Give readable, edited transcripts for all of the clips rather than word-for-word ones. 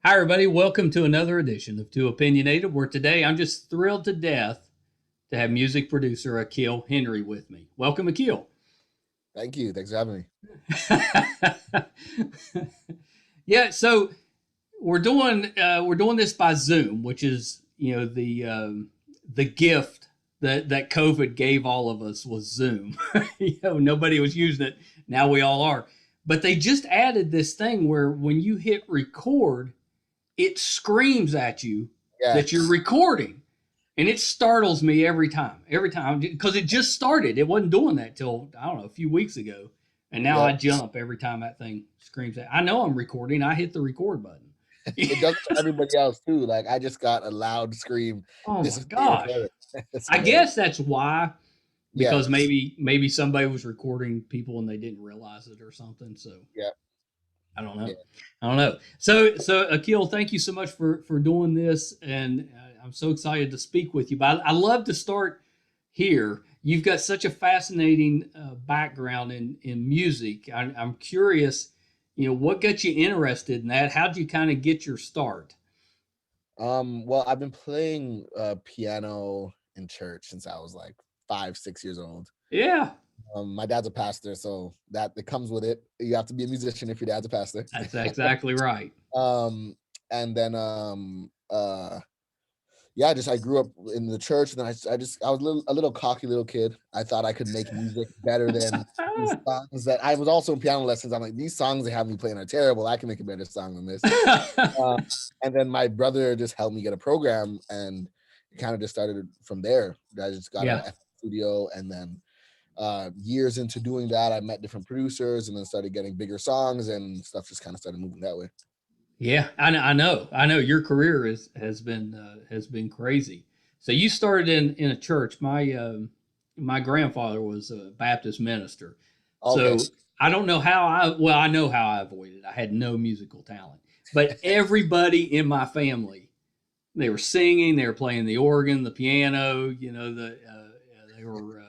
Hi, everybody. Welcome to another edition of Too Opinionated, where today I'm just thrilled to death to have music producer Akeel Henry with me. Welcome, Akeel. Thank you. Thanks for having me. Yeah, so we're doing this by Zoom, which is the gift that COVID gave all of us was Zoom. Nobody was using it. Now we all are. But they just added this thing where when you hit record, it screams at you Yeah, that you're recording. And it startles me every time, because it just started. It wasn't doing that till, I don't know, a few weeks ago. And now I yep. jump every time that thing screams at. I know I'm recording. I hit the record button. It does it for everybody else too. Like I just got a loud scream. Oh This my is being gosh. recorded. It's I hilarious. guess that's why, Yeah, because maybe somebody was recording people and they didn't realize it or something. So yeah, I don't yeah. know. I don't know. So Akil, thank you so much for doing this, and I'm so excited to speak with you. But I love to start here. You've got such a fascinating background in music. I'm curious, what got you interested in that? How'd you kind of get your start? Well, I've been playing piano in church since I was like 5, 6 years old. Yeah, My dad's a pastor, so that it comes with it. You have to be a musician if your dad's a pastor. that's exactly right. um, and then yeah, just I grew up in the church, and then I was a little cocky little kid. I thought I could make music better than these songs that I was also in piano lessons. I'm like, these songs they have me playing are terrible. I can make a better song than this. Uh, and then my brother just helped me get a program, and it kind of just started from there. I just got a Yeah. FL studio, and then years into doing that, I met different producers, and then started getting bigger songs, and stuff just kind of started moving that way. Yeah, I know. Your career has been crazy. So you started in a church. My grandfather was a Baptist minister, Okay, so I don't know how I know how I avoided. I had no musical talent, but everybody in my family, they were singing, they were playing the organ, the piano. They were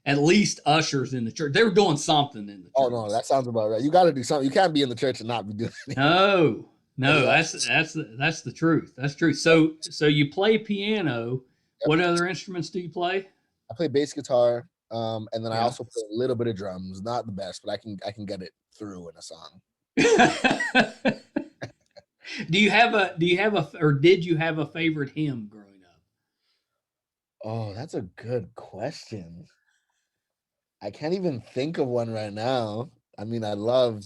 at least ushers in the church. They were doing something in the oh church. no, that sounds about right. You got to do something. You can't be in the church and not be doing anything. No, no, Exactly. that's the truth. That's true. So you play piano. Yep. What other instruments do you play? I play bass guitar, and then I Yeah. also play a little bit of drums. Not the best, but I can get it through in a song. Or did you have a favorite hymn growing up? Oh, that's a good question. I can't even think of one right now. I mean, I love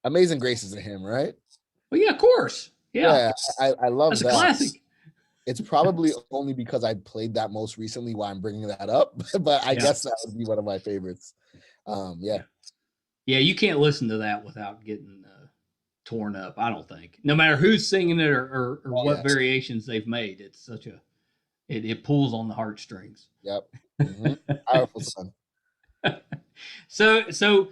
Amazing Grace is a hymn, right? Well, yeah, of course. Yeah, Yeah, I love that's a that. classic. It's probably only because I played that most recently why I'm bringing that up, but I Yeah, guess that would be one of my favorites. Yeah. yeah, yeah. You can't listen to that without getting torn up. I don't think. No matter who's singing it or Oh what yeah. variations they've made, it's such a it pulls on the heartstrings. Yep. Hmm. Powerful song. So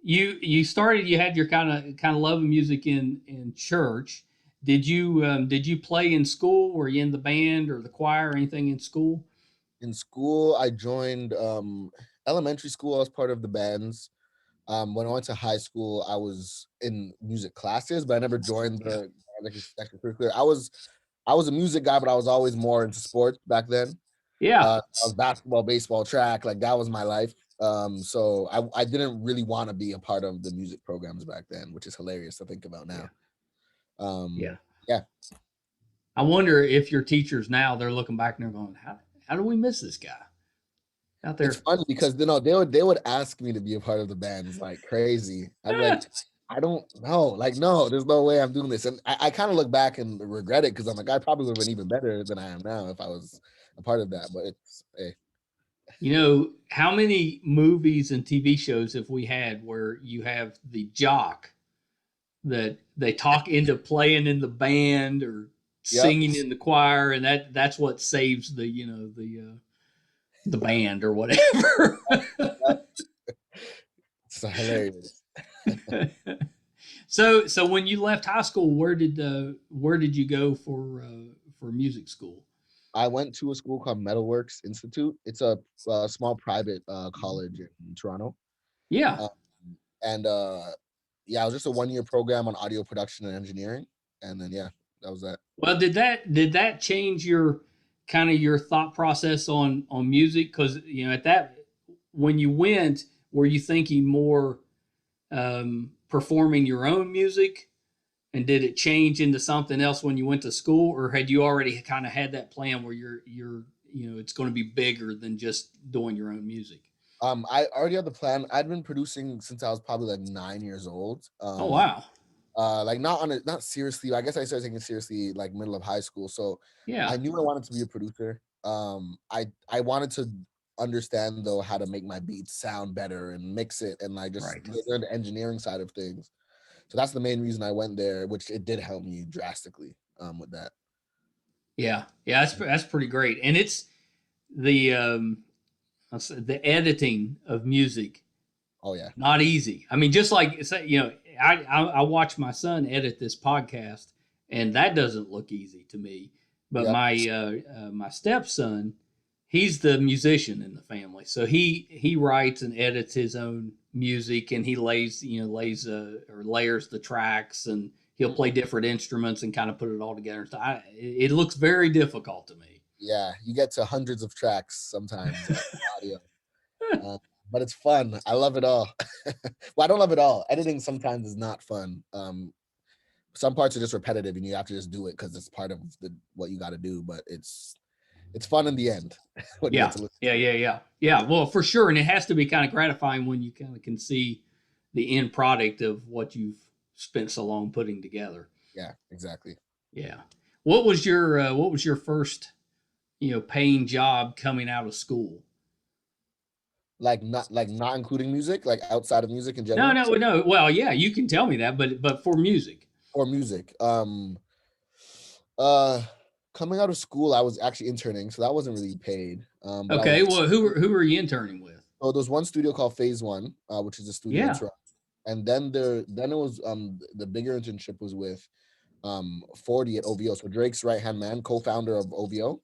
you started, you had your kind of love of music in church. Did you play in school? Were you in the band or the choir or anything in school? In school, I joined elementary school. I was part of the bands. When I went to high school, I was in music classes, but I never joined Yeah. the extracurricular. I was a music guy, but I was always more into sports back then. Yeah. I was basketball, baseball, track, like that was my life. So I didn't really want to be a part of the music programs back then, which is hilarious to think about Yeah. now. Um, Yeah. yeah, I wonder if your teachers now, they're looking back and they're going, how do we miss this guy out it's there? funny because they would ask me to be a part of the bands like crazy. I'd be like, I don't know, like no, there's no way I'm doing this, and I kind of look back and regret it because I'm like I probably would have been even better than I am now if I was a part of that. But it's hey, How many movies and TV shows have we had where you have the jock that they talk into playing in the band or yep, singing in the choir, and that's what saves the band or whatever. yep. It's hilarious. So when you left high school, where did you go for music school? I went to a school called Metalworks Institute. It's a small private college in Toronto, Yeah. uh, and yeah, it was just a 1 year program on audio production and engineering, and then yeah. That was that. Well, did that change your kind of your thought process on music? Because at that when you went, were you thinking more performing your own music, and did it change into something else when you went to school, or had you already kind of had that plan where you're it's going to be bigger than just doing your own music? I already had the plan. I'd been producing since I was probably like 9 years old. Oh wow, Like not seriously. I guess I started taking it seriously like middle of high school. So I yeah, knew I wanted to be a producer. I wanted to understand though how to make my beats sound better and mix it and like just right. learn the engineering side of things. So that's the main reason I went there, which it did help me drastically with that. Yeah, yeah, that's pretty great, and it's the the editing of music Oh yeah. not easy. I mean, just like I watch my son edit this podcast, and that doesn't look easy to me. But Yep. my stepson, he's the musician in the family, so he writes and edits his own music, and he lays or layers the tracks, and he'll play different instruments and kind of put it all together. So it looks very difficult to me. Yeah, you get to hundreds of tracks sometimes audio. Uh, but it's fun. I love it all. Well, I don't love it all. Editing sometimes is not fun. Some parts are just repetitive, and you have to just do it because it's part of what you got to do. But it's fun in the end when you get Yeah, to listen yeah, to it. yeah, yeah, yeah. Well, for sure, and it has to be kind of gratifying when you kind of can see the end product of what you've spent so long putting together. Yeah, exactly. Yeah. What was your first paying job coming out of school? Not including music, like outside of music in No, general. no, So no. Well, yeah, you can tell me that, but for music. or music. Uh, Coming out of school, I was actually interning, so that wasn't really paid. But I Okay. was Well, who are you interning with? so there's one studio called Phase One, which is a studio in Yeah. Toronto, and then it was the bigger internship was with 40 at OVO. So Drake's right hand man, co-founder of OVO.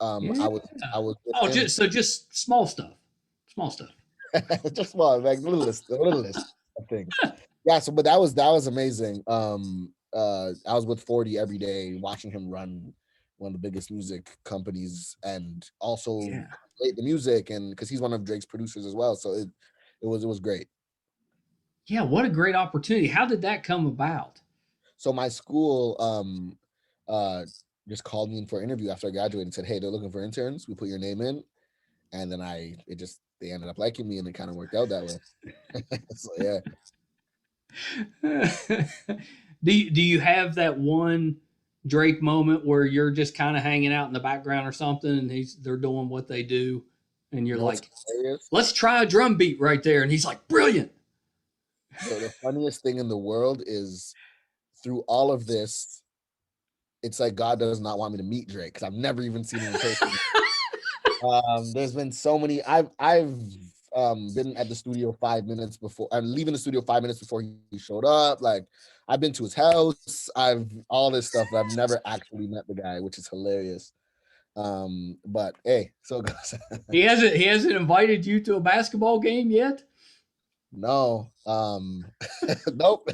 Yeah. I was with Oh, him. just small stuff. Small stuff. Just one like little list of things. Yeah, so but that was amazing. I was with 40 every day, watching him run one of the biggest music companies and also Yeah. create the music and because he's one of Drake's producers as well. So it was great. Yeah. What a great opportunity. How did that come about? So my school uh just called me in for an interview after I graduated and said, hey, they're looking for interns. We put your name in, and then they ended up liking me and it kind of worked out that way. So yeah. Do you have that one Drake moment where you're just kind of hanging out in the background or something, and they're doing what they do, and you're You know what's like, hilarious? "Let's try a drum beat right there," and he's like, "Brilliant." The funniest thing in the world is through all of this, it's like God does not want me to meet Drake because I've never even seen him in person. There's been so many. I've been at the studio 5 minutes before. I'm leaving the studio 5 minutes before he showed up. Like I've been to his house. I've all this stuff, but I've never actually met the guy, which is hilarious. But hey, so it goes. He hasn't invited you to a basketball game yet. No, nope.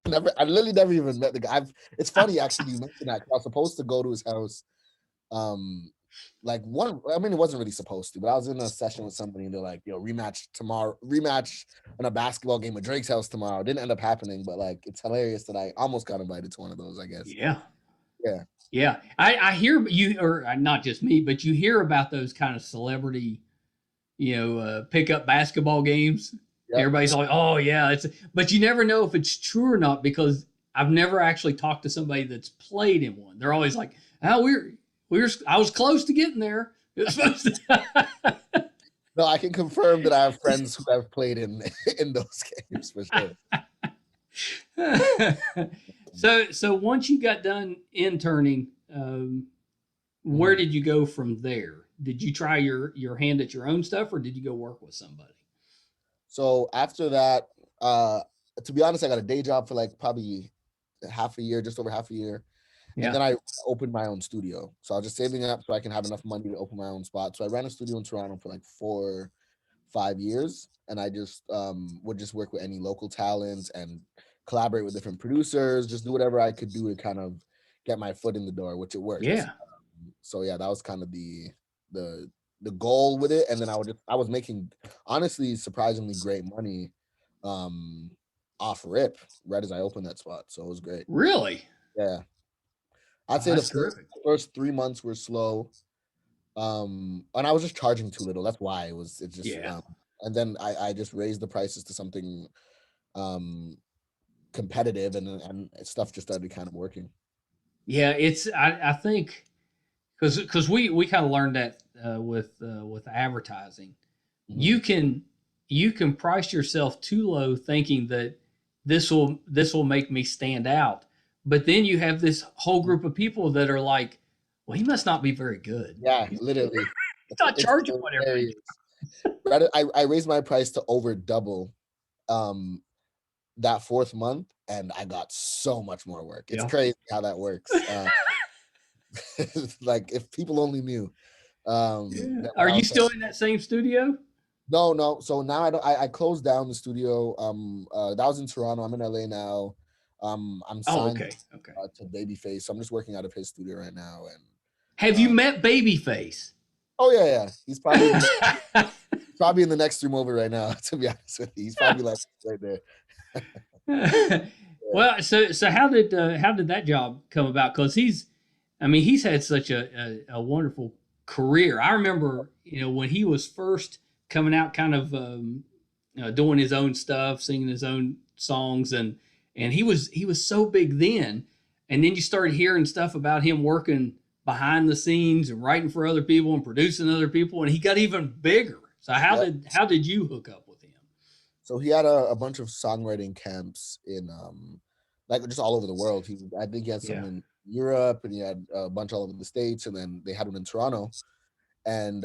Never. I literally never even met the guy. It's funny actually you mentioned that 'cause I was supposed to go to his house. Um, like one. I mean, it wasn't really supposed to, but I was in a session with somebody and they're like, "Yo, rematch tomorrow. Rematch in a basketball game at Drake's house tomorrow." It didn't end up happening, but like it's hilarious that I almost got invited to one of those. I guess. Yeah, Yeah. yeah. I hear you, or not just me, but you hear about those kind of celebrity, pickup basketball games. Yep. Everybody's like, "Oh yeah," but you never know if it's true or not because I've never actually talked to somebody that's played in one. They're always like, "Oh, I was close to getting there." It was supposed to. No, I can confirm that I have friends who have played in in those games for sure. So once you got done interning, where Mhm. did you go from there? Did you try your hand at your own stuff, or did you go work with somebody? So after that, uh, to be honest, I got a day job for like probably half a year, just over half a year. And Yeah, then I opened my own studio. So I was just saving up so I can have enough money to open my own spot. So I ran a studio in Toronto for like 4, 5 years. And I just would just work with any local talents and collaborate with different producers, just do whatever I could do to kind of get my foot in the door, which it worked. Yeah. So yeah, that was kind of the goal with it. And then I was making honestly surprisingly great money off rip right as I opened that spot. So it was great. Really? Yeah. I'd Oh, say that's the terrific. first 3 months were slow. And I was just charging too little. That's why it just Yeah. and then I just raised the prices to something competitive, and stuff just started kind of working. Yeah, I think because we kind of learned that with advertising, Mhm. you can price yourself too low thinking that this will make me stand out, but then you have this whole group of people that are like, well, he must not be very good. Yeah, He's literally. not It's charging whatever he. hilarious. Right, I raised my price to over double um that 4th month, and I got so much more work. It's Yeah. crazy how that works. Like if people only knew. Yeah. That Are when I you was still in that same studio? no. So now I don't. I closed down the studio. That was in Toronto. I'm in LA now. I'm Oh, signed okay. Okay. to Babyface, so I'm just working out of his studio right now. And Have you met Babyface? oh yeah, he's probably in the next room over right now. To be honest with you, he's probably like right there. Yeah. Well, so how did that job come about? Because I mean, he's had such a wonderful career. I remember, when he was first coming out, kind of doing his own stuff, singing his own songs, and he was so big then, and then you started hearing stuff about him working behind the scenes and writing for other people and producing other people, and he got even bigger. So how Yep. did you hook up with him? So he had a bunch of songwriting camps in like just all over the world. I think he had some Yeah. in Europe, and he had a bunch all over the States, and then they had one in Toronto. And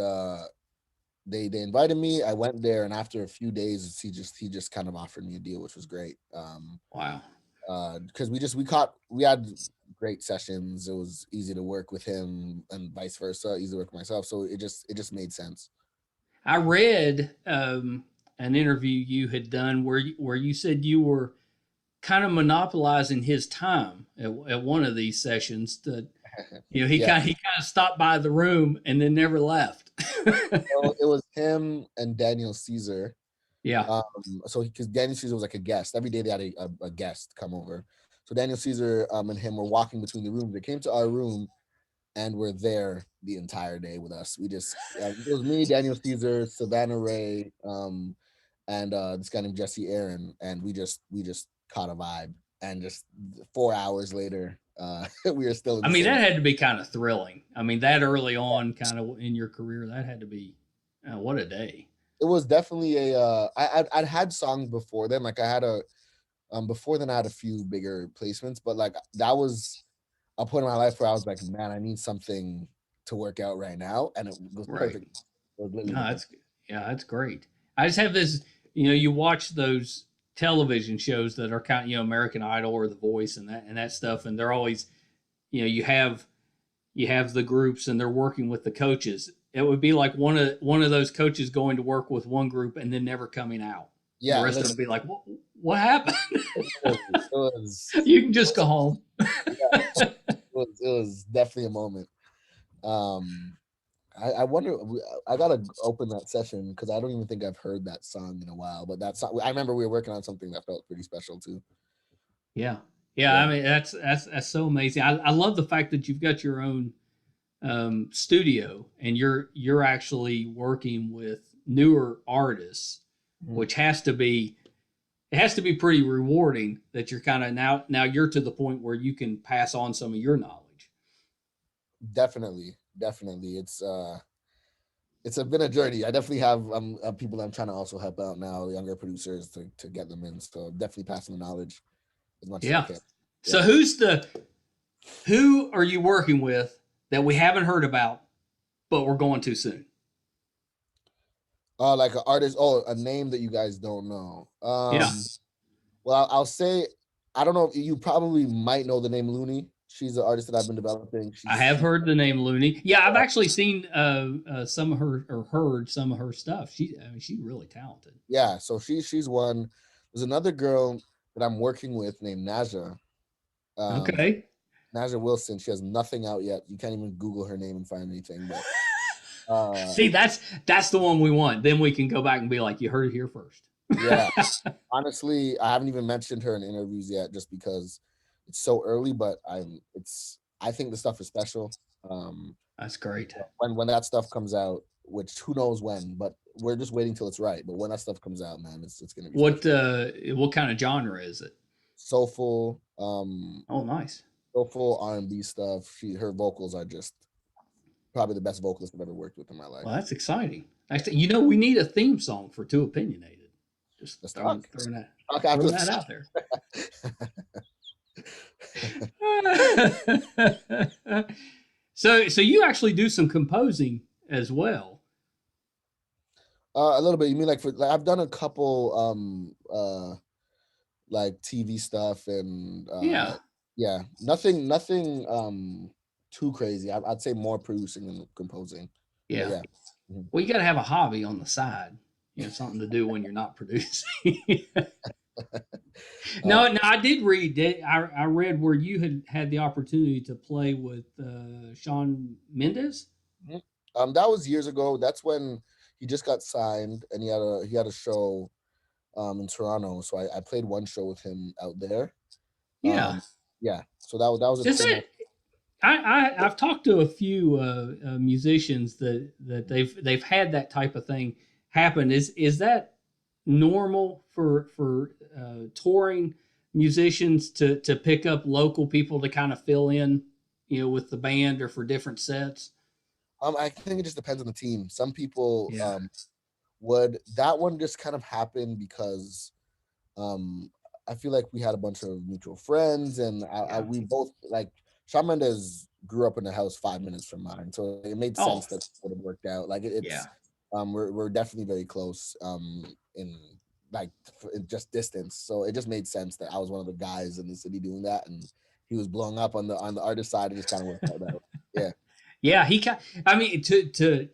they invited me. I went there, and after a few days, he just kind of offered me a deal, which was great. Wow. Because we had great sessions. It was easy to work with him, and vice versa, easy to work with myself. So it just made sense. I read an interview you had done where you said you were kind of monopolizing his time at one of these sessions. That he Yeah. kind of stopped by the room and then never left. So it was him and Daniel Caesar. Yeah. So because Daniel Caesar was like a guest every day, they had a guest come over. So Daniel Caesar and him were walking between the rooms. They came to our room and were there the entire day with us. We just it was me, Daniel Caesar, Savannah Ray, and this guy named Jesse Aaron, and we just caught a vibe. And just 4 hours later, we were still in I the mean, same. that had to be kind of thrilling. I mean, that early on, kind of in your career, that had to be what a day. It was definitely I'd had songs before then. Like I had before then I had a few bigger placements, but like that was a point in my life where I was like, man, I need something to work out right now, and it was Right. perfect. It was literally No, the perfect. that's great. I just have this, you watch those television shows that are kind of, American Idol or The Voice and that stuff, and they're always, you have the groups and they're working with the coaches. It would be like one of those coaches going to work with one group and then never coming out. The Yeah, rest of them literally, be like, what happened? it was You can just go home. yeah, it was definitely a moment. Um, I wonder. I gotta open that session because I don't even think I've heard that song in a while. But that song, I remember we were working on something that felt pretty special too. Yeah. Yeah. I Yeah, mean, that's so amazing. I love the fact that you've got your own studio and you're actually working with newer artists, Mhm. which has to be pretty rewarding that you're kind of now you're to the point where you can pass on some of your knowledge. Definitely. It's been a journey. I definitely have people that I'm trying to also help out now, younger producers to get them in. So definitely passing the knowledge as much as I Yeah. can. So Yeah. who are you working with that we haven't heard about, but we're going to soon? Like an artist. Oh, a name that you guys don't know. Yeah. Well, I'll say I don't know. If you probably might know the name Looney. She's an artist that I've been developing. I have She heard the name Looney. Yeah, I've actually seen some of her or heard some of her stuff. I mean, she's really talented. Yeah. So she's one. There's another girl that I'm working with named Naja. Um, Okay. Naja Wilson. She has nothing out yet. You can't even Google her name and find anything. But See, that's the one we want. Then we can go back and be like, you heard it here first. yeah, honestly, I haven't even mentioned her in interviews yet, just because it's so early. But I think the stuff is special. That's great. When that stuff comes out, which who knows when, but we're just waiting till it's right. But when that stuff comes out, man, it's gonna be What kind of genre is it? soulful, Oh, nice. soulful R&B stuff. Her vocals are just probably the best vocalist I've ever worked with in my life. Well, that's exciting. We need a theme song for Too Opinionated. Just Let's throwing, talk. throwing that, Talk after throwing that out there. So you actually do some composing as well. A little bit. You mean like I've done a couple like TV stuff and Yeah. yeah, nothing too crazy. I'd say more producing than composing. Yeah. Yeah. Well, you got to have a hobby on the side. Something to do when you're not producing. No, I did read that. I read where you had the opportunity to play with Shawn Mendes. That was years ago. That's when he just got signed, and he had a show in Toronto. So I played one show with him out there. Yeah. Yeah. So that was a thing. I've talked to a few musicians that they've had that type of thing happen. Is that normal for touring musicians to pick up local people to kind of fill in, with the band or for different sets? I think it just depends on the team. Some people would. That one just kind of happened because I feel like we had a bunch of mutual friends, and we both like Shawn Mendes grew up in a house 5 minutes from mine, so it made sense that it would have worked out. Like it's we're definitely very close in like just distance, so it just made sense that I was one of the guys in the city doing that, and he was blowing up on the artist side. It just kind of worked out. Yeah. Yeah, I mean, to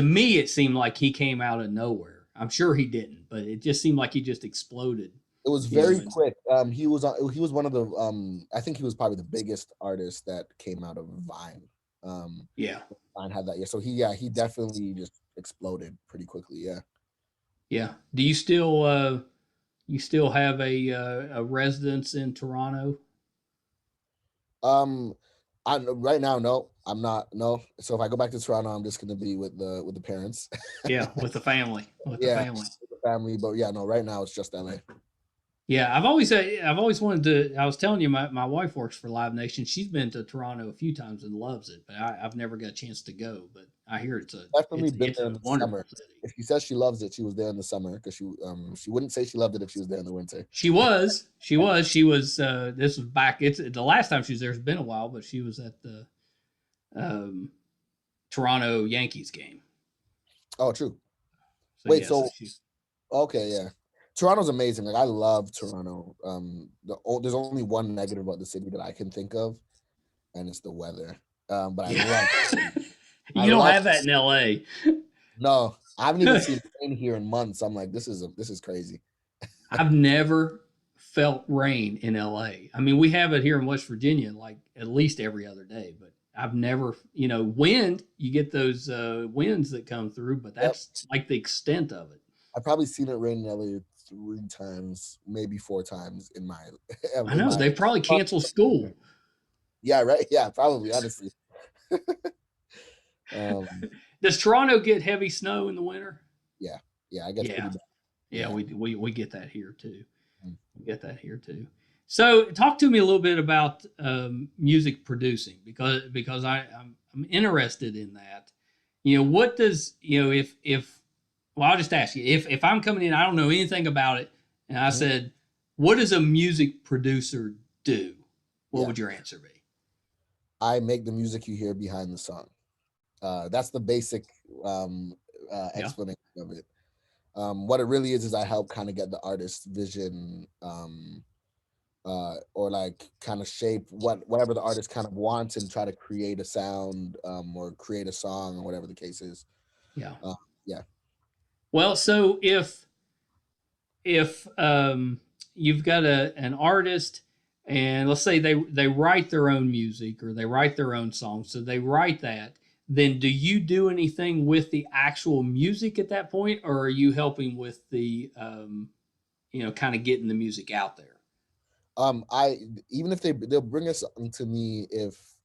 me, it seemed like he came out of nowhere. I'm sure he didn't, but it just seemed like he just exploded. It was very quick. He was one of the I think he was probably the biggest artist that came out of Vine. Vine had that year, so he definitely just exploded pretty quickly. Yeah. Yeah. Do you still have a residence in Toronto? Right now, no, I'm not. No. So if I go back to Toronto, I'm just gonna be with the parents. Yeah, with the family. With the family. But yeah, no. Right now, it's just LA. Yeah, I've always wanted to. I was telling you, my wife works for Live Nation. She's been to Toronto a few times and loves it, but I've never got a chance to go. But I hear it's a wonderful city. If she says she loves it, she was there in the summer, because she wouldn't say she loved it if she was there in the winter. She was. This was back. It's the last time she was there. It's been a while, but she was at the Toronto Yankees game. Oh, true. Okay, yeah. Toronto's amazing. Like, I love Toronto. There's only one negative about the city that I can think of, and it's the weather. But I love it. You don't have that in LA. No, I haven't even seen rain here in months. I'm like, this is crazy. I've never felt rain in LA. I mean, we have it here in West Virginia, like at least every other day, but I've never, wind, you get those winds that come through, but that's like the extent of it. I've probably seen it rain in LA 3 times, maybe 4 times in my. I know they probably canceled school. Yeah, right. Yeah, probably. Honestly. Does Toronto get heavy snow in the winter? Yeah, I guess. Yeah, yeah. We get that here too. We get that here too. So, talk to me a little bit about music producing, because I'm interested in that. What does if well, I'll just ask you, if I'm coming in, I don't know anything about it, and I said, what does a music producer do? What would your answer be? I make the music you hear behind the song. That's the basic explanation of it. What it really is I help kind of get the artist's vision, or like kind of shape whatever the artist kind of wants, and try to create a sound, or create a song, or whatever the case is. Yeah. Yeah. Well, so if you've got an artist and let's say they write their own music or they write their own songs, so they write that. Then do you do anything with the actual music at that point, or are you helping with the kind of getting the music out there? I even if they'll bring us to me if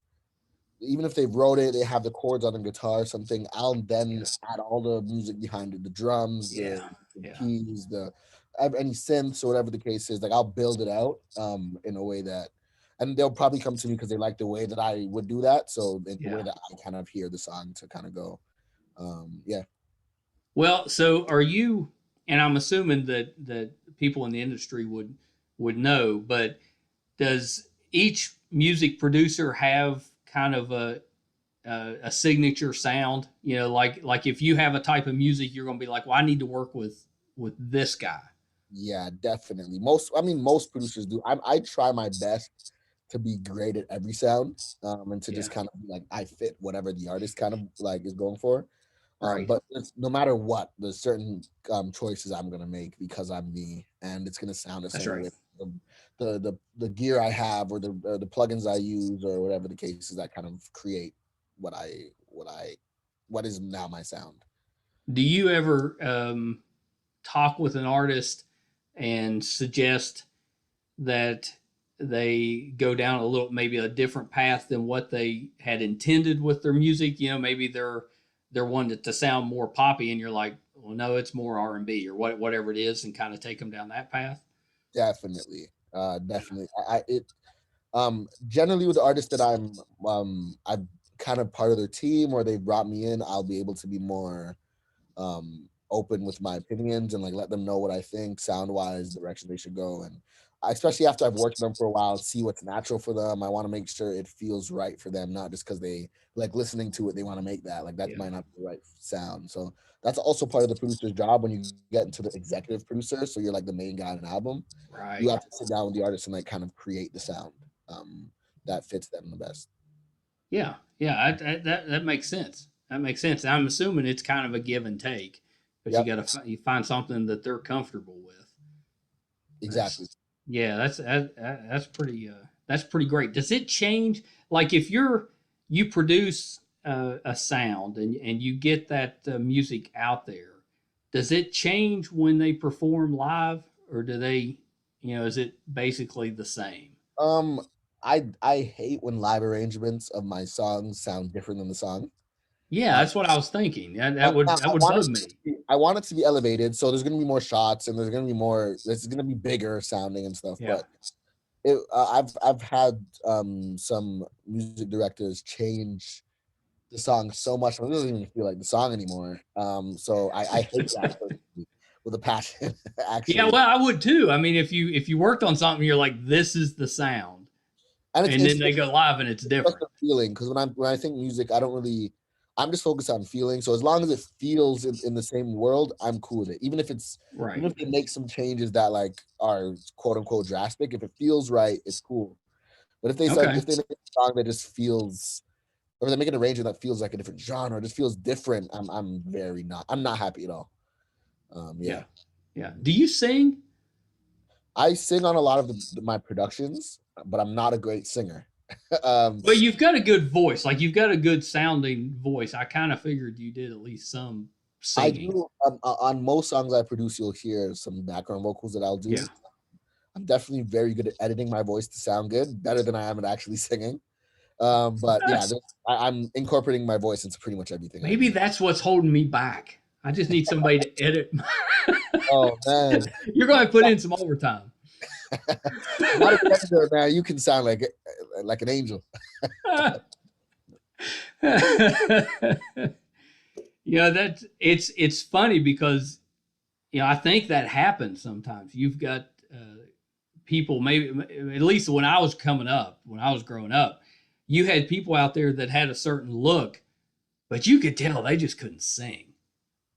even if they wrote it, they have the chords on the guitar or something. I'll then Yeah, add all the music behind it, the drums, yeah, the yeah, keys, the any synths or whatever the case is. Like I'll build it out in a way that, and they'll probably come to me because they like the way that I would do that. So in the way yeah. that I kind of hear the song to kind of go, yeah. Well, so are you? And I'm assuming that people in the industry would know, but does each music producer have kind of a signature sound? Like if you have a type of music, you're going to be like, well, I need to work with this guy. Yeah, definitely. Most producers do. I try my best to be great at every sound, and to Yeah, just kind of be like I fit whatever the artist kind of like is going for. right. But no matter what, there's certain choices I'm gonna make because I'm me, and it's gonna sound a That's certain right. way. The gear I have, or the plugins I use, or whatever the case is, that kind of create what what is now my sound. Do you ever talk with an artist and suggest that they go down a little, maybe a different path than what they had intended with their music? Maybe they're wanting to sound more poppy, and you're like, well, no, it's more R&B or whatever it is, and kind of take them down that path. Definitely, definitely. It generally with the artists that I'm kind of part of their team or they brought me in, I'll be able to be more open with my opinions and like let them know what I think sound wise, direction they should go. And especially after I've worked with them for a while, see what's natural for them. I want to make sure it feels right for them, not just because they like listening to it, they want to make that. Like that Yeah, might not be the right sound. So that's also part of the producer's job when you get into the executive producer. So you're like the main guy on an album. You right. have to sit down with the artist and like kind of create the sound um, that fits them the best. Yeah, yeah. That makes sense. That makes sense. I'm assuming it's kind of a give and take, but Yep, you find something that they're comfortable with. exactly. That's yeah. That's pretty great. Does it change? Like if you produce a sound and you get that music out there, does it change when they perform live, or do they, is it basically the same? Um, I hate when live arrangements of my songs sound different than the song. Yeah, Uh, that's what I was thinking. That now would that would bug me. I want it to be elevated, so there's gonna be more shots and there's gonna be more. It's gonna be bigger sounding and stuff. Yeah. But I've had some music directors change the song so much it doesn't even feel like the song anymore. So I hate that personally with a passion, Yeah, actually. well, I would too. I mean, if you worked on something, you're like, this is the sound, And and then they go live and it's it's just different. a feeling because when I think music, I don't really. I'm just focused on feeling. So as long as it feels in the same world, I'm cool with it. Right. Even if they make some changes that like are quote unquote drastic, if it feels right, it's cool. But Okay. if they make a song that just feels or they make an arrangement that feels like a different genre, just feels different, I'm not happy at all. Yeah. Yeah. Yeah. Do you sing? I sing on a lot of my productions, but I'm not a great singer. um, Well, you've got a good voice. Like you've got a good sounding voice. I kind of figured you did at least some I singing. do on most songs I produce, you'll hear some background vocals that I'll Yeah. do. I'm definitely very good at editing my voice to sound good, better than I am at actually singing. But yeah, I'm incorporating my voice into pretty much everything I Maybe do. that's what's holding me back. I just need somebody to edit. Oh man, You're going to put in some overtime. not a editor, man. You can sound like an angel. That it's funny because I think that happens sometimes. You've got people, maybe at least when I was coming up, when I was growing up, you had people out there that had a certain look, but you could tell they just couldn't sing.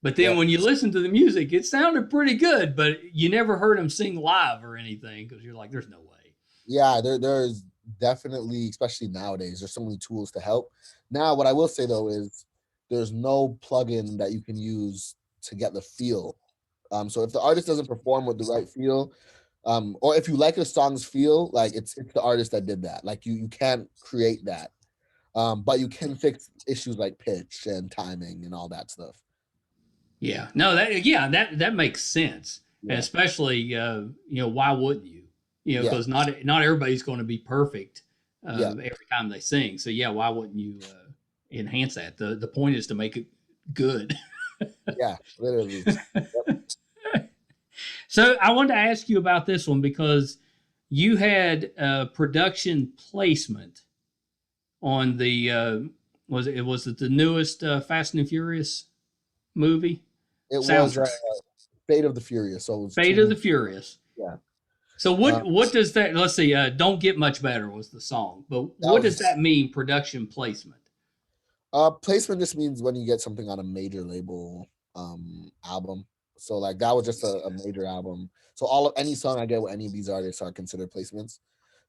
But then Yep. when you listen to the music, it sounded pretty good, but you never heard them sing live or anything because you're like, there's no way. Yeah, there's definitely, especially nowadays, there's so many tools to help. Now, what I will say though is there's no plugin that you can use to get the feel. So if the artist doesn't perform with the right feel, Or if you like a song's feel, like it's the artist that did that. Like you can't create that. But you can fix issues like pitch and timing and all that stuff. Yeah, no, that makes sense, and Yeah. especially why wouldn't you? Yeah. Because not everybody's going to be perfect Yeah. every time they sing. So yeah, why wouldn't you enhance that? The point is to make it good. Yeah. Literally. So I wanted to ask you about this one because you had production placement on the was it the newest Fast and Furious movie It was soundtrack? Fate of the Furious. So it was Fate two of the movies. Furious. Yeah. So what does that? Let's see. Don't get much better was the song, but what does that mean? Production placement. Placement just means when you get something on a major label album. So like that was just a major album. So any song I get with any of these artists are considered placements.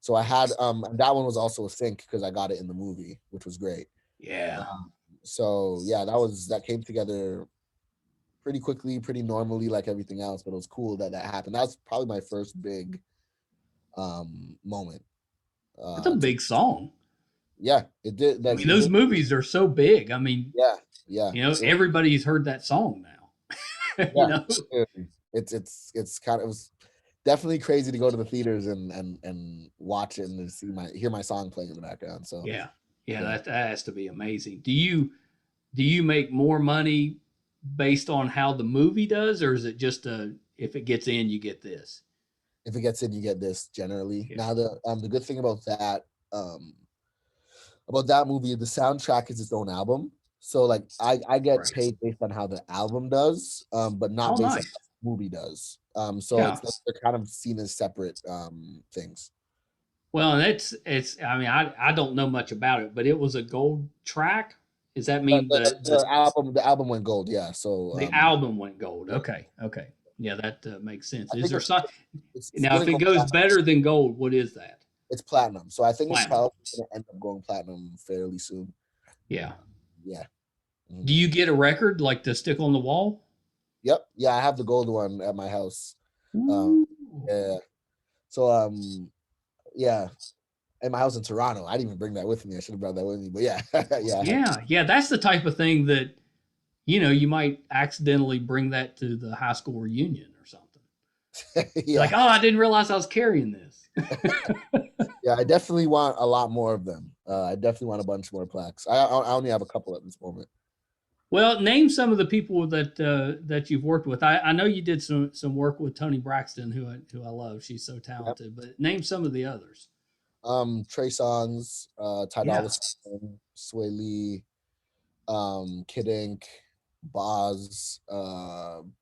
So I had and that one was also a sync because I got it in the movie, which was great. Yeah. So yeah, that came together pretty quickly, pretty normally, like everything else. But it was cool that happened. That was probably my first big moment. It's a big song. Yeah, it did. I Like mean, those movies are so big. I mean, yeah. Everybody's heard that song now. Yeah, it's kind of, it was definitely crazy to go to the theaters and watch it and hear my song playing in the background. So yeah. That has to be amazing. Do you make more money based on how the movie does, or is it just if it gets in, you get this? If it gets in, you get this generally. Yeah. Now the good thing about that movie, the soundtrack is its own album. So like I get paid based on how the album does, but not based on how the movie does. So they're kind of seen as separate things. Well, and it's. I mean, I don't know much about it, but it was a gold track. Does that mean the album went gold? Yeah. So the album went gold. Okay. Yeah, that makes sense. Is there some now? If it goes better than gold, what is that? It's platinum. So I think it's probably going to end up going platinum fairly soon. Yeah. Yeah. Mm-hmm. Do you get a record like to stick on the wall? Yep. Yeah, I have the gold one at my house. Yeah. So yeah. In my house in Toronto. I didn't even bring that with me. I should have brought that with me. But yeah. Yeah. That's the type of thing that you might accidentally bring that to the high school reunion or something. Yeah. Like, I didn't realize I was carrying this. Yeah, I definitely want a lot more of them. I definitely want a bunch more plaques. I only have a couple at this moment. Well, name some of the people that you've worked with. I know you did some work with Toni Braxton, who I love. She's so talented. Yep. But name some of the others. Trey Songz, Dolla, Swae Lee, Kid Ink, Boz.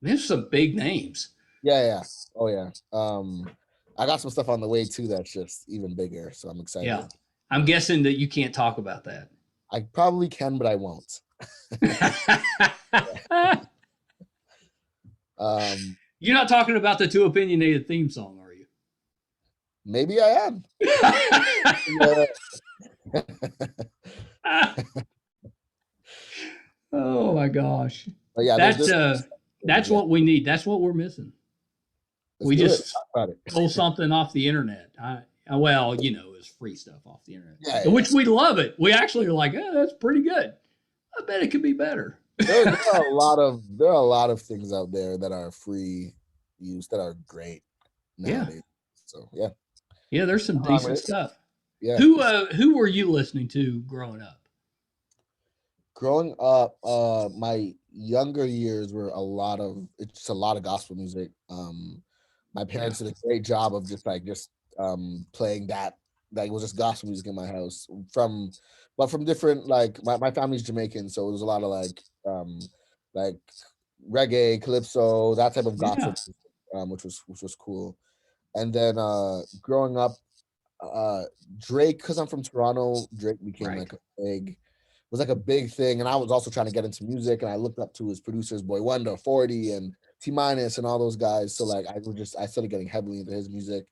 There's some big names. Yeah. Oh yeah. I got some stuff on the way too that's just even bigger, so I'm excited. Yeah, I'm guessing that you can't talk about that. I probably can, but I won't. You're not talking about the Too Opinionated theme song, are you? Maybe I am. Oh my gosh! But yeah, that's what we need. That's what we're missing. We just pull something off the internet. It's free stuff off the internet, which we love it. We actually are like, that's pretty good. I bet it could be better. There are a lot of things out there that are free use that are great nowadays. So yeah, there's some decent stuff. Yeah. Who were you listening to growing up? Growing up, my younger years were a lot of gospel music. My parents did a great job of just playing that. Like it was just gospel music in my house from different, like my family's Jamaican, so it was a lot of like reggae, calypso, that type of gospel, which was cool. And then growing up, Drake, because I'm from Toronto, Drake became like a big thing, and I was also trying to get into music, and I looked up to his producers, Boy Wonder, 40, and T-Minus, and all those guys. So like I started getting heavily into his music,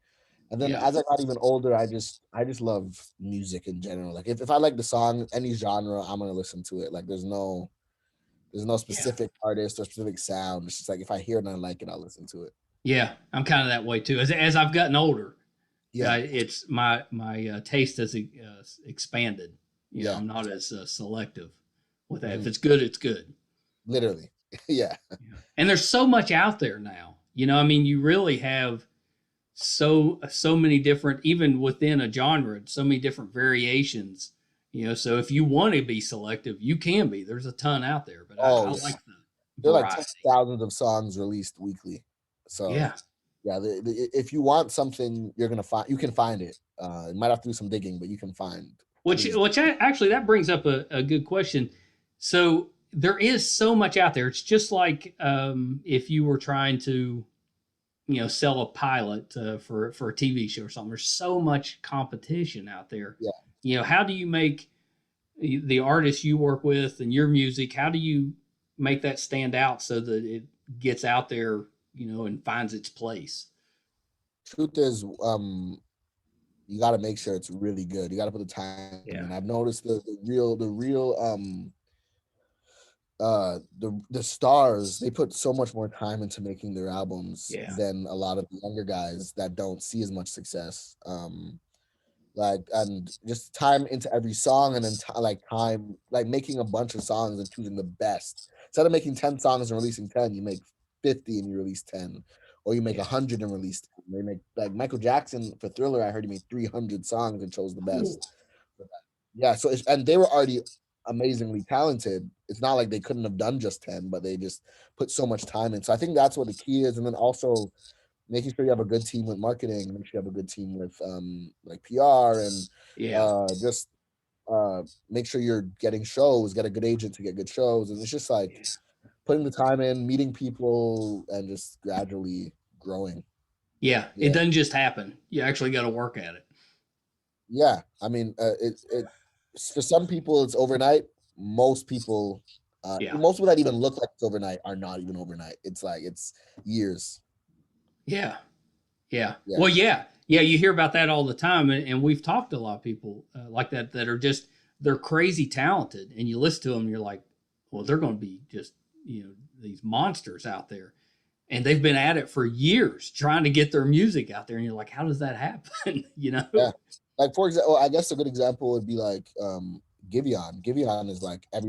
and then as I got even older, I just love music in general. Like if I like the song, any genre, I'm gonna listen to it. Like there's no specific artist or specific sound. It's just like if I hear it and I like it, I'll listen to it. Yeah, I'm kind of that way too. As I've gotten older, Yeah, it's my taste has expanded. You know, yeah, I'm not as selective with that. If mhm, it's good, it's good. literally. Yeah, Yeah. And there's so much out there now. You know, I mean, you really have so many different, even within a genre, so many different variations. You know, so if you want to be selective, you can be. There's a ton out there, but I oh yeah, like the there are like tens variety. of thousands of songs released weekly. So Yeah. yeah, if you want something, you're gonna find, you can find it. You might have to do some digging, but you can find at least. Actually that brings up a good question. So there is so much out there. It's just like if you were trying to sell a pilot for a TV show or something. There's so much competition out there. Yeah, You know, how do you make the artists you work with and your music? How do you make that stand out so that it gets out there, and finds its place? truth is, you got to make sure it's really good. You got to put the time Yeah. in. I've noticed the real the stars, they put so much more time into making their albums Yeah. than a lot of the younger guys that don't see as much success. Like, and just time into every song, and then like time, like making a bunch of songs and choosing the best instead of making 10 songs and releasing 10. You make 50 and you release 10, or you make Yeah. 100 and release 10. They make, like Michael Jackson for Thriller, I heard he made 300 songs and chose the Cool. best. Yeah, so and they were already amazingly talented. It's not like they couldn't have done just 10, but they just put so much time in. So I think that's what the key is. And then also making sure you have a good team with marketing, make sure you have a good team with like PR, and Yeah. just make sure you're getting shows, get a good agent to get good shows. And it's just like Yeah. putting the time in, meeting people, and just gradually growing. Yeah. It Yeah. doesn't just happen. You actually got to work at it. Yeah. I mean, it for some people it's overnight. Most people, Yeah. most people that even look like it's overnight are not even overnight. It's like it's years. Yeah. Yeah. Yeah. Well, yeah. Yeah. You hear about that all the time. And we've talked to a lot of people like that are just, they're crazy talented. And you listen to them and you're like, well, they're going to be just, these monsters out there. And they've been at it for years trying to get their music out there. And you're like, how does that happen? Yeah. Like for example, I guess a good example would be like Giveon. Giveon is like Yeah.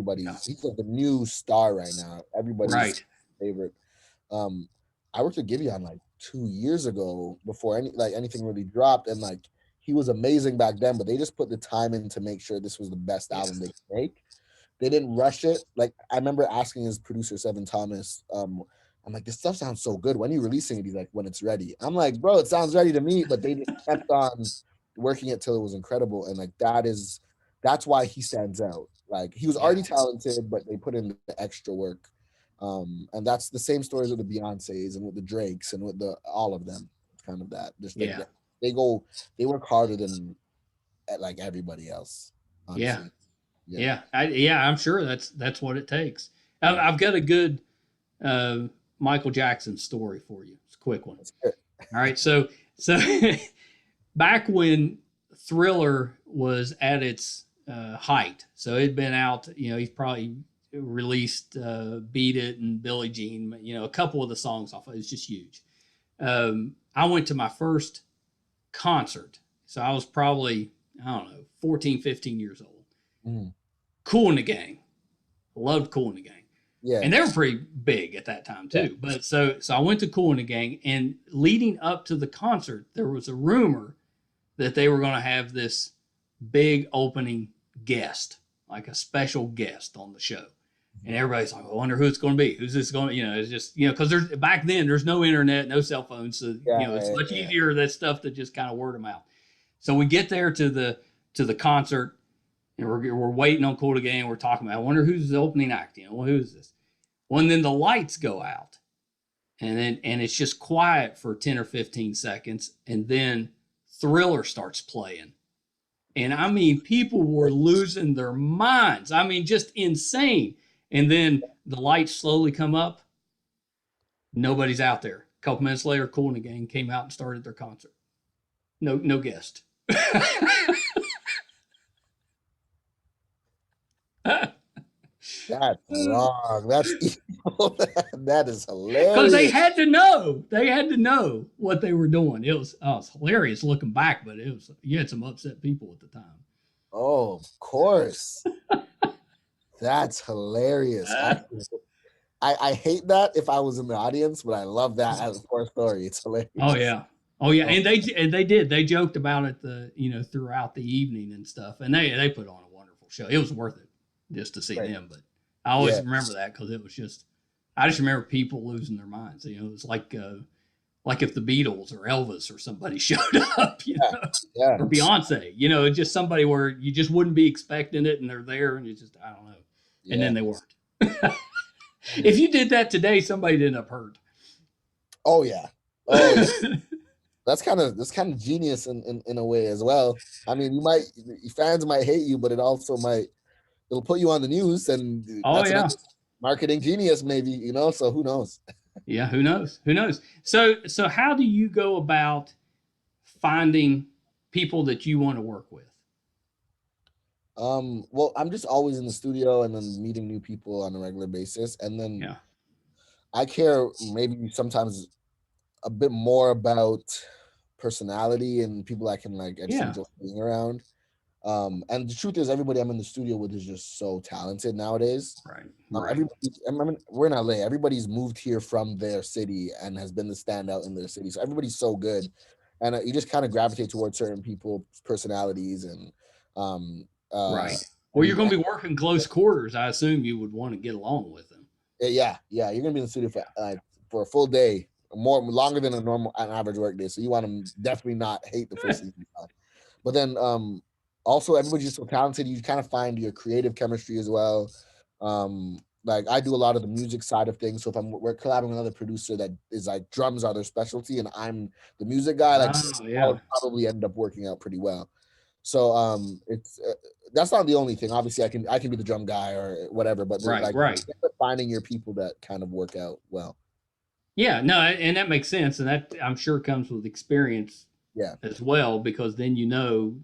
he's like the new star right now. Everybody's Right. favorite. Um, I worked with Giveon like 2 years ago before anything really dropped, and like he was amazing back then, but they just put the time in to make sure this was the best Yeah. album they could make. They didn't rush it. Like I remember asking his producer Seven Thomas, I'm like, this stuff sounds so good. When are you releasing it? He's like, when it's ready. I'm like, bro, it sounds ready to me, but they just kept on working it till it was incredible. And like that's why he stands out. Like he was Yeah. already talented, but they put in the extra work. And that's the same stories with the Beyoncés and with the Drakes and with the all of them. It's kind of that. Just like Yeah. they work harder than like everybody else, Yeah. honestly. Yeah. Yeah. I'm sure that's what it takes. Yeah. I've got a good uh, Michael Jackson story for you. It's a quick one. That's good. All right. So back when Thriller was at its height, so it'd been out, he's probably released Beat It and Billie Jean, a couple of the songs off. It was just huge. I went to my first concert. So I was probably, I don't know, 14, 15 years old. Mhm. Kool and the Gang. Loved Kool and the Gang. Yeah. And they were pretty big at that time Yeah. too. But so I went to Kool and the Gang, and leading up to the concert, there was a rumor that they were going to have this big opening guest, like a special guest on the show. And everybody's like, I wonder who it's going to be. Who's this going to, it's just, because there's back then there's no internet, no cell phones. So, it's much easier, that stuff, to just kind of word of mouth. So we get there to the concert, and we're waiting on Kool and the Gang. We're talking about, I wonder who's the opening act, well, who's this? Well, and then the lights go out, and it's just quiet for 10 or 15 seconds, and then Thriller starts playing. And I mean, people were losing their minds. I mean, just insane. And then the lights slowly come up. Nobody's out there. A couple minutes later, Kool and the Gang came out and started their concert. No guest. That's wrong. That's evil. That is Because they hilarious. had to know. They had to know what they were doing. It was, oh, it was hilarious looking back, but it was, you had some upset people at the time. Oh, of course. That's hilarious. Actually, I hate that if I was in the audience, but I love that as a core story. It's Oh hilarious. yeah. Oh yeah, Oh, and they did. They joked about it throughout the evening and stuff, and they put on a wonderful show. It was worth it just to see right. them. But I always Yeah. remember that because it was just, I just remember people losing their minds. It was like if the Beatles or Elvis or somebody showed up, Yeah. Yeah. or Beyonce, just somebody where you just wouldn't be expecting it, and they're there, and you just, I don't know, and Yeah. then they weren't. If you did that today, somebody'd end up hurt. Oh yeah. Oh yeah. That's kind of genius in a way as well. I mean, fans might hate you, but it'll put you on the news, and Oh that's yeah. another marketing genius, maybe, so who knows? Yeah, who knows? Who knows? So how do you go about finding people that you want to work with? Well, I'm just always in the studio and then meeting new people on a regular basis. And then Yeah. I care maybe sometimes a bit more about personality and people I can I just Yeah. enjoy being around. And the truth is, everybody I'm in the studio with is just so talented nowadays. Right. Right. Everybody, we're in LA. Everybody's moved here from their city and has been the standout in their city. So everybody's so good, and you just kind of gravitate towards certain people's personalities um, uh, Right. Well, you're going to be working close quarters. I assume you would want to get along with them. yeah, you're gonna be in the studio for a full day, longer than an average work day. So you want to definitely not hate the first thing you talk. But then also everybody's just so talented. You kind of find your creative chemistry as well. Like I do a lot of the music side of things. So if we're collabing with another producer that is like drums are their specialty, and I'm the music guy, like Oh, I would yeah. probably end up working out pretty well. So it's that's not the only thing. Obviously, I can be the drum guy or whatever, but Right. like Right. finding your people that kind of work out well. Yeah. No, and that makes sense, and that I'm sure comes with experience Yeah. as well, because then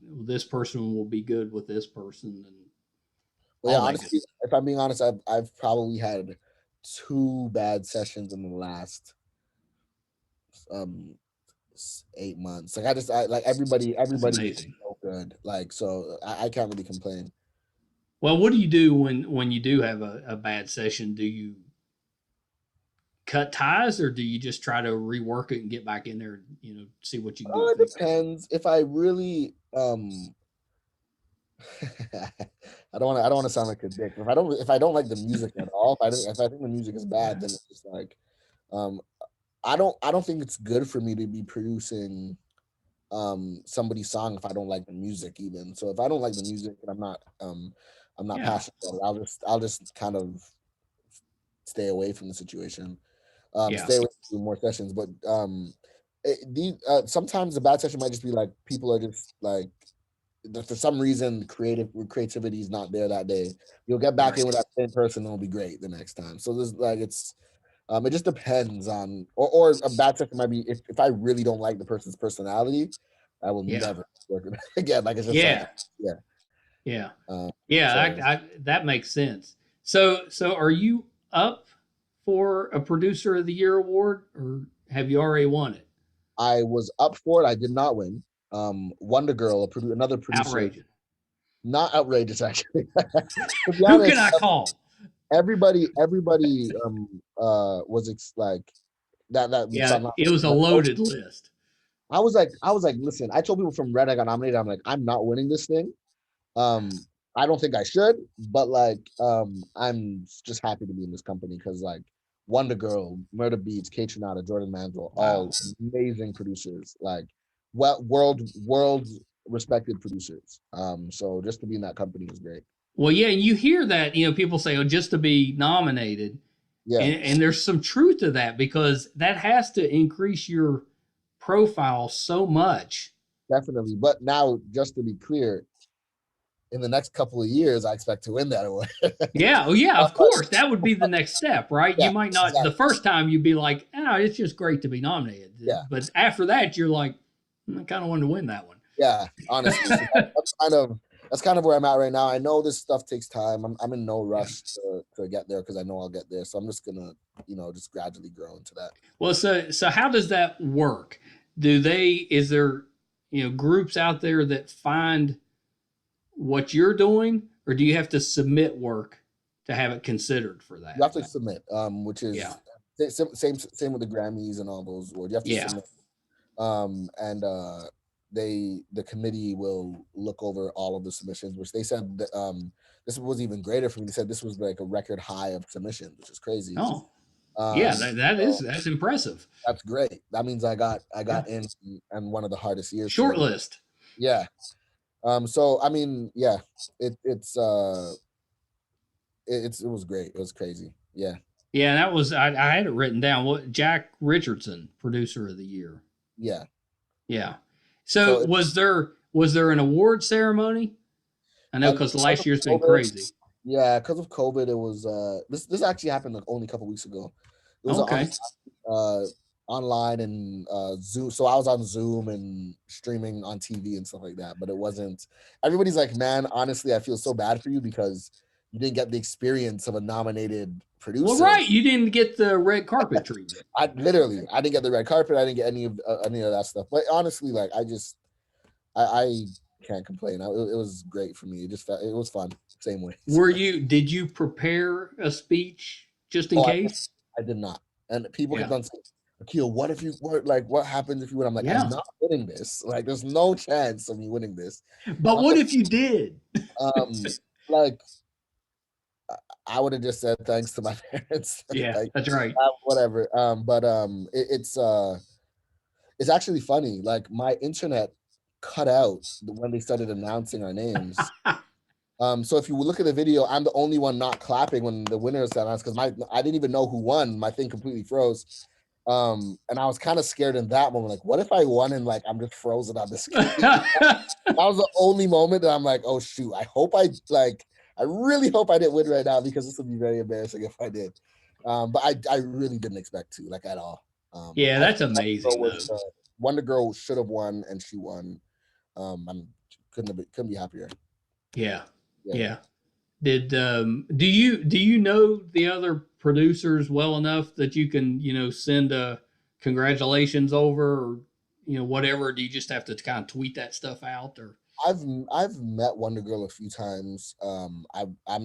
this person will be good with this person and Well, yeah. all that good Honestly, stuff. if I'm being honest, I've probably had 2 bad sessions in the last um 8 months. Like I like That's everybody is amazing. so good. Like so, I can't really complain. Well, what do you do when you do have a bad session? Do you cut ties, or do you just try to rework it and get back in there, see what you can do to It fix it? depends. If I really I don't want to sound like a dick. If I don't like the music at all, if I think the music is bad, then it's just like um I don't think it's good for me to be producing somebody's song if I don't like the music even. So if I don't like the music and I'm not Yeah, passionate about it, I'll just kind of stay away from the situation. yeah, Stay away from more sessions. But sometimes the bad session might just be like people are just like for some reason creativity is not there that day. You'll get back right. in with that same person and it'll be great the next time. So there's like it just depends on or a bad session might be if I really don't like the person's personality, I will Yeah, never work with again. Like it's just like yeah, yeah. yeah, Um, yeah. so That makes sense. So are you up for a Producer of the Year award, or have you already won it? I was up for it. I did not win. Wonder Girl, another producer, Outrageous. not outrageous actually. To be Who can honest, I call? everybody was like that Yeah, song. it was a loaded list. I was like, listen, I told people from Red I got nominated. I'm like, I'm not winning this thing. Um, I don't think I should, but like, I'm just happy to be in this company because like Wonder Girl, Murder Beats, Kate Trinata, Jordan Mansell, Wow. all amazing producers, like world respected producers. So just to be in that company is great. Well, yeah, and you hear that, people say, oh, just to be nominated. Yeah, And there's some truth to that, because that has to increase your profile so much. definitely. But now, just to be clear, in the next couple of years, I expect to win that award. Yeah, oh yeah, of course. That would be the next step, right? Yeah, You might not, the exactly. first time you'd be like, oh, it's just great to be nominated. Yeah, But after that, you're like, I kind of wanted to win that one. yeah. Honestly, so that's kind of that's kind of where I'm at right now. I know this stuff takes time. I'm in no rush to get there because I know I'll get there. So I'm just gonna, just gradually grow into that. Well, so how does that work? Is there, groups out there that find what you're doing, or do you have to submit work to have it considered for that? You have to submit, which is Yeah. same with the Grammys and all those awards. You have to Yeah. submit, and the committee will look over all of the submissions, which they said that, this was even greater for me. They said this was like a record high of submissions, which is crazy. Oh, yeah, So that's impressive. that's great. That means I got in one of the hardest years. Short list. Yeah. So I mean, yeah, it was great. It was crazy. Yeah. Yeah, that was I had it written down. What Jack Richardson, producer of the year. Yeah. Yeah. So was there an award ceremony? I know because last year's been crazy. Yeah, because of COVID, it was this actually happened like only a couple weeks ago. It was Okay. online and Zoom. So I was on Zoom and streaming on TV and stuff like that. But it wasn't. Everybody's like, man, honestly, I feel so bad for you because you didn't get the experience of a nominated producer. Well, right, you didn't get the red carpet treatment. I didn't get the red carpet. I didn't get any of that stuff. But honestly, like I can't complain. It was great for me. It was fun. Same way. Did you prepare a speech just in case? I did not. And people kept on saying, Akeel, what if you were like, what happens if you win? I'm like, I'm not winning this. Like, there's no chance of me winning this. But what if you did? Like, I would have just said thanks to my parents. Yeah, like, that's right. Whatever. But it's actually funny. Like, my internet cut out when they started announcing our names. So if you look at the video, I'm the only one not clapping when the winner is announced because I didn't even know who won. My thing completely froze. And I was kind of scared in that moment. Like, what if I won and like I'm just frozen on the screen? That was the only moment that I'm like, oh shoot, I really hope I didn't win right now because this would be very embarrassing if I did. But I really didn't expect to, like, at all. Yeah, that's amazing. Wonder Girl should have won and she won. I couldn't be happier. Yeah. Did do you know the other producers well enough that you can send a congratulations over or whatever? Do you just have to kind of tweet that stuff out? Or I've met Wonder Girl a few times. I'm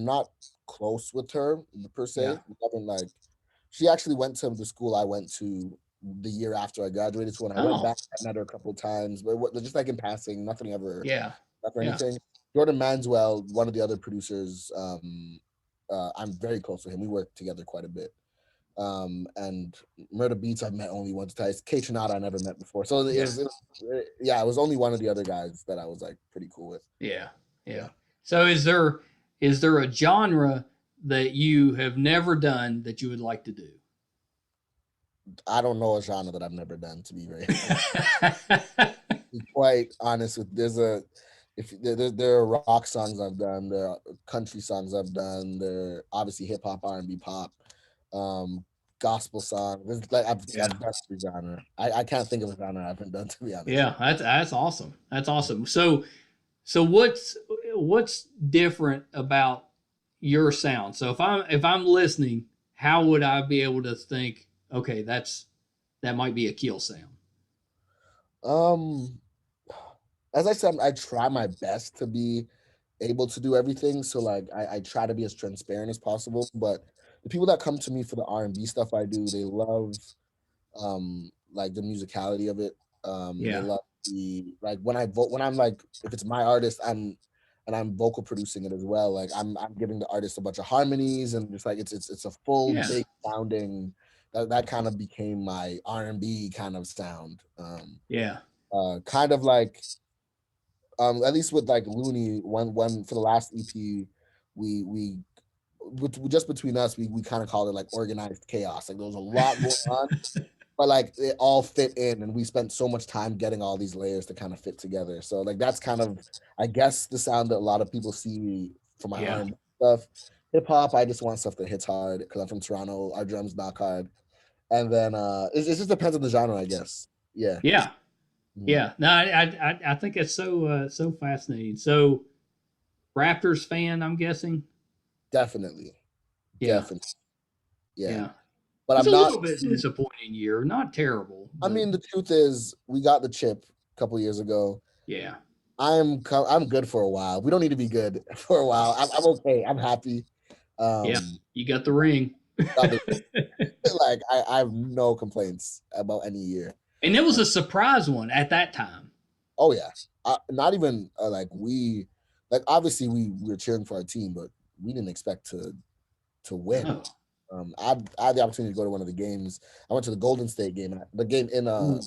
not close with her per se. Yeah. She actually went to the school I went to the year after I graduated. So when I went back, I met her a couple of times, but just like in passing, nothing ever. Yeah. Nothing anything. Jordan Manswell, one of the other producers, I'm very close to him. We work together quite a bit. And Murder Beats I've met only once or twice. K Tronada I never met before. So it was only one of the other guys that I was like pretty cool with. Yeah. So is there a genre that you have never done that you would like to do? I don't know a genre that I've never done, to be very quite honest with. There are rock songs I've done, there are country songs I've done, there are obviously hip hop, R&B, pop, gospel songs. I've done every genre. I can't think of a genre I haven't done, to be honest. Yeah, that's awesome. That's awesome. So what's different about your sound? So if I'm listening, how would I be able to think, okay, that might be Akeel sound? As I said, I try my best to be able to do everything. So like I try to be as transparent as possible. But the people that come to me for the R&B stuff I do, they love like the musicality of it. They love when I'm like, if it's my artist, I'm vocal producing it as well. Like I'm giving the artist a bunch of harmonies and just like it's a full big sounding. That kind of became my R&B kind of sound. Kind of like at least with like Looney, one for the last EP, we just between us, we kind of called it like organized chaos. Like there was a lot going on, but like it all fit in, and we spent so much time getting all these layers to kind of fit together. So like that's kind of, I guess, the sound that a lot of people see for my R&B stuff. Hip hop, I just want stuff that hits hard because I'm from Toronto. Our drums knock hard, and then it just depends on the genre, I guess. Yeah. No, I think it's so fascinating. So Raptors fan, I'm guessing. Definitely. Yeah. Definitely. Yeah. Yeah. But It's I'm a not. little bit disappointing year. Not terrible, I but mean, the truth is, we got the chip a couple years ago. yeah. I'm good for a while. We don't need to be good for a while. I'm okay. I'm happy. Yeah. Um, You got the ring. other- like I have no complaints about any year. And it was a surprise one at that time. Oh yeah, not even like obviously we were cheering for our team, but we didn't expect to win. No. I had the opportunity to go to one of the games. I went to the Golden State game, the game in Ooh.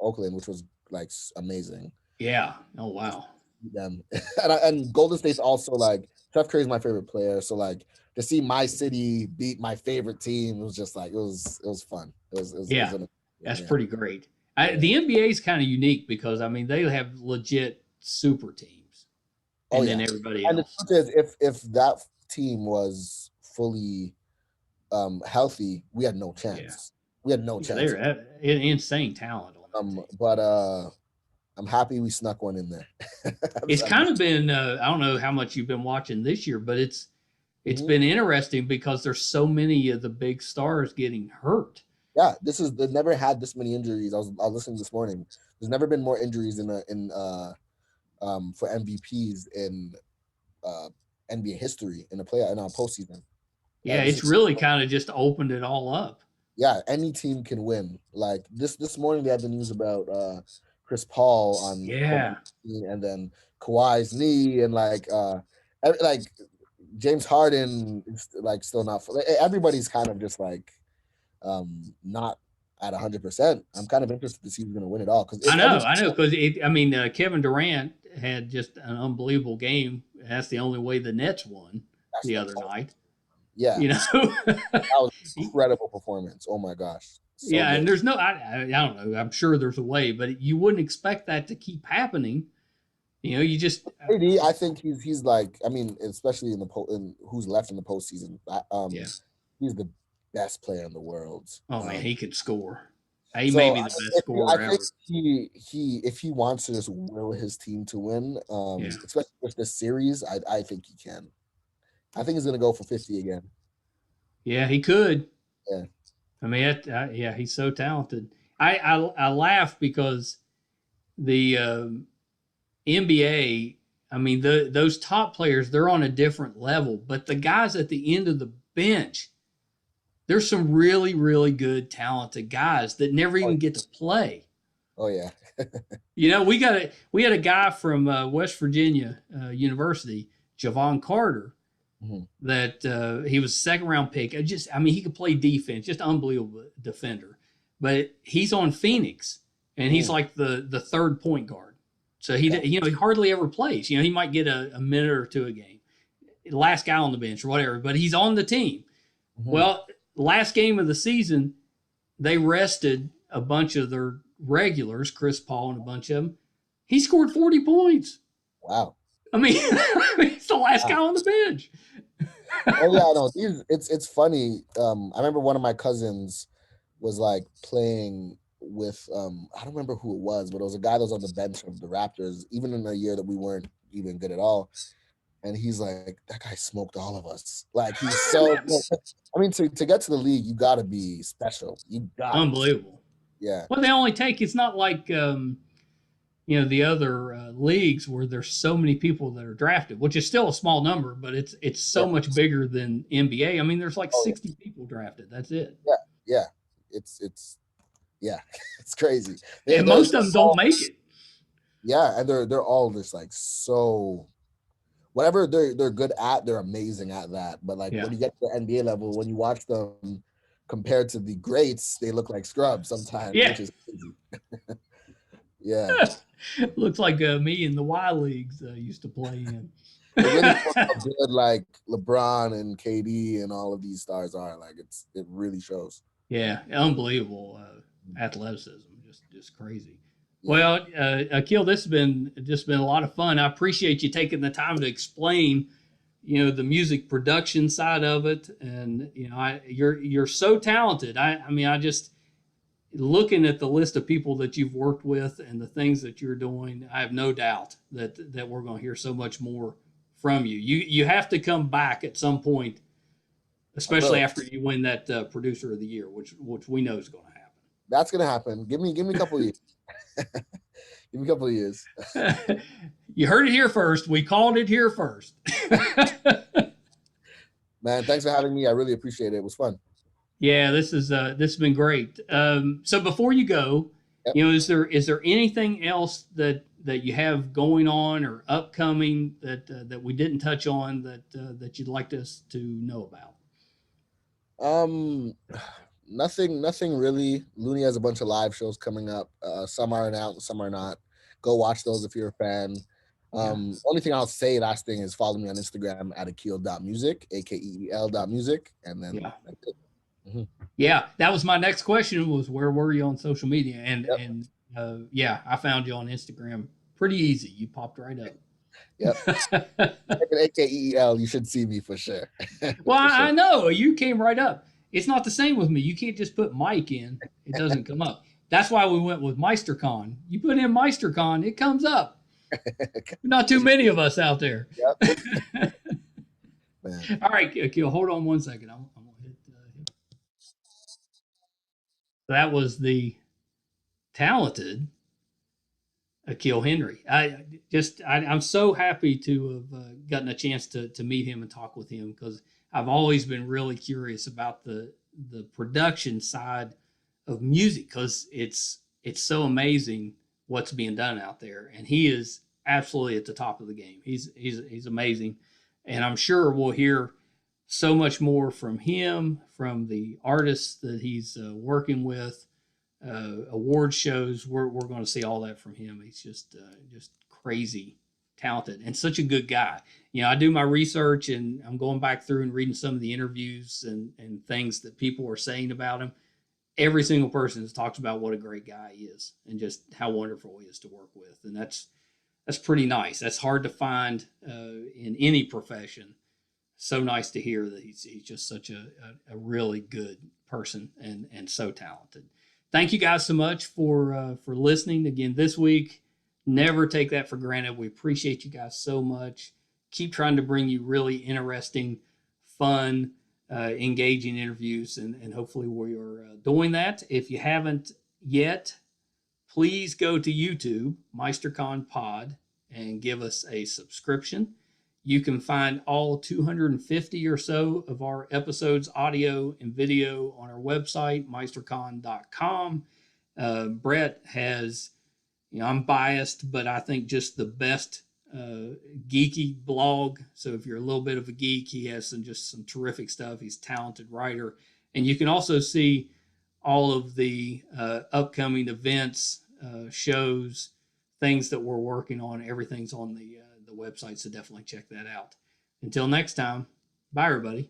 Oakland, which was like amazing. Yeah. Oh wow. Them and Golden State's also like Steph Curry's my favorite player, so like to see my city beat my favorite team, it was just like it was fun. Yeah. That's pretty great. The NBA is kind of unique because I mean they have legit super teams, and then everybody else. And the truth is, if that team was fully healthy, we had no chance. Yeah. We had no chance. They're insane talent on that team. But I'm happy we snuck one in there. It's kind of been I don't know how much you've been watching this year, but it's been interesting because there's so many of the big stars getting hurt. Yeah, they've never had this many injuries. I was listening this morning. There's never been more injuries for MVPs in NBA history in a postseason. Yeah, it's really kind of just opened it all up. Yeah, any team can win. Like this morning, they had the news about Chris Paul on and then Kawhi's knee, and like James Harden is like still not. Everybody's kind of just like not at 100%. I'm kind of interested to see who's going to win it all because I know because I mean Kevin Durant had just an unbelievable game. That's the only way the Nets won the other night. Yeah, you know that was an incredible performance. Oh my gosh. So yeah, good. And there's no, I don't know. I'm sure there's a way, but you wouldn't expect that to keep happening. You know, you just. I think he's like, I mean, especially in who's left in the postseason. He's the best player in the world. Oh man, he could score. He may be the best scorer ever. If he wants to just will his team to win, especially with this series, I think he can. I think he's going to go for 50 again. Yeah, he could. Yeah. I mean, he's so talented. I laugh because the NBA, I mean, those top players, they're on a different level. But the guys at the end of the bench, there's some really, really good, talented guys that never even get to play. Oh, yeah. You know, we had a guy from West Virginia University, Javon Carter, that he was a second-round pick. He could play defense, just unbelievable defender. But he's on Phoenix, and he's like the third point guard. So he hardly ever plays. You know, he might get a minute or two a game, last guy on the bench or whatever. But he's on the team. Well, last game of the season, they rested a bunch of their regulars, Chris Paul and a bunch of them. He scored 40 points. Wow. I mean, he's the last guy on the bench. Oh yeah, no, it's funny. I remember one of my cousins was like playing with I don't remember who it was, but it was a guy that was on the bench of the Raptors, even in a year that we weren't even good at all. And he's like, that guy smoked all of us. Like he's so. I mean, to get to the league, you got to be special. You got unbelievable. Yeah. Well, they only take. It's not like the other leagues where there's so many people that are drafted, which is still a small number, but it's so much bigger than NBA. I mean, there's like 60 people drafted. That's it. Yeah. It's it's crazy. And most of them don't make it. Yeah, and they're all just like so. Whatever they're good at, they're amazing at that. But like when you get to the NBA level, when you watch them compared to the greats, they look like scrubs sometimes. Yeah. Which is crazy. Yeah. Looks like me in the Y leagues used to play in. It really shows how good like LeBron and KD and all of these stars are. Like it really shows. Yeah, unbelievable athleticism, just crazy. Well, Akeel, this has been a lot of fun. I appreciate you taking the time to explain, the music production side of it, and you're so talented. I mean, I just looking at the list of people that you've worked with and the things that you're doing, I have no doubt that we're going to hear so much more from you. You have to come back at some point, especially after you win that producer of the year, which we know is going to happen. That's gonna happen. Give me a couple of years. Give me a couple of years. You heard it here first. We called it here first. Man, thanks for having me. I really appreciate it. It was fun. Yeah, this has been great. So before you go, Yep. is there anything else that you have going on or upcoming that we didn't touch on that you'd like us to know about? Nothing really. Looney has a bunch of live shows coming up. Some are out and some are not. Go watch those if you're a fan. Only thing I'll say, last thing, is follow me on Instagram at akeel.music, AKEEL.music, and then that's it. Mm-hmm. Yeah, that was my next question, was where were you on social media? And Yep. I found you on Instagram pretty easy. You popped right up. Yep. AKEEL, you should see me for sure. Well, For sure. I know you came right up. It's not the same with me. You can't just put Mike in; it doesn't come up. That's why we went with MeisterCon. You put in MeisterCon, it comes up. Not too many of us out there. Yep. All right, Akeel, hold on one second. I'm gonna hit. That was the talented Akeel Henry. I'm so happy to have gotten a chance to meet him and talk with him, because I've always been really curious about the production side of music, because it's so amazing what's being done out there, and he is absolutely at the top of the game. He's amazing, and I'm sure we'll hear so much more from him, from the artists that he's working with, award shows. We're going to see all that from him. He's just crazy talented and such a good guy. I do my research and I'm going back through and reading some of the interviews and things that people are saying about him. Every single person has talked about what a great guy he is and just how wonderful he is to work with. And that's pretty nice. That's hard to find in any profession. So nice to hear that he's just such a really good person and so talented. Thank you guys so much for listening again this week. Never take that for granted. We appreciate you guys so much. Keep trying to bring you really interesting, fun, engaging interviews, and hopefully we are doing that. If you haven't yet, please go to YouTube, MeisterCon Pod, and give us a subscription. You can find all 250 or so of our episodes, audio and video, on our website, meistercon.com. Brett has, I'm biased, but I think just the best geeky blog. So if you're a little bit of a geek, he has some terrific stuff. He's a talented writer. And you can also see all of the upcoming events, shows, things that we're working on. Everything's on the website, so definitely check that out. Until next time, bye everybody.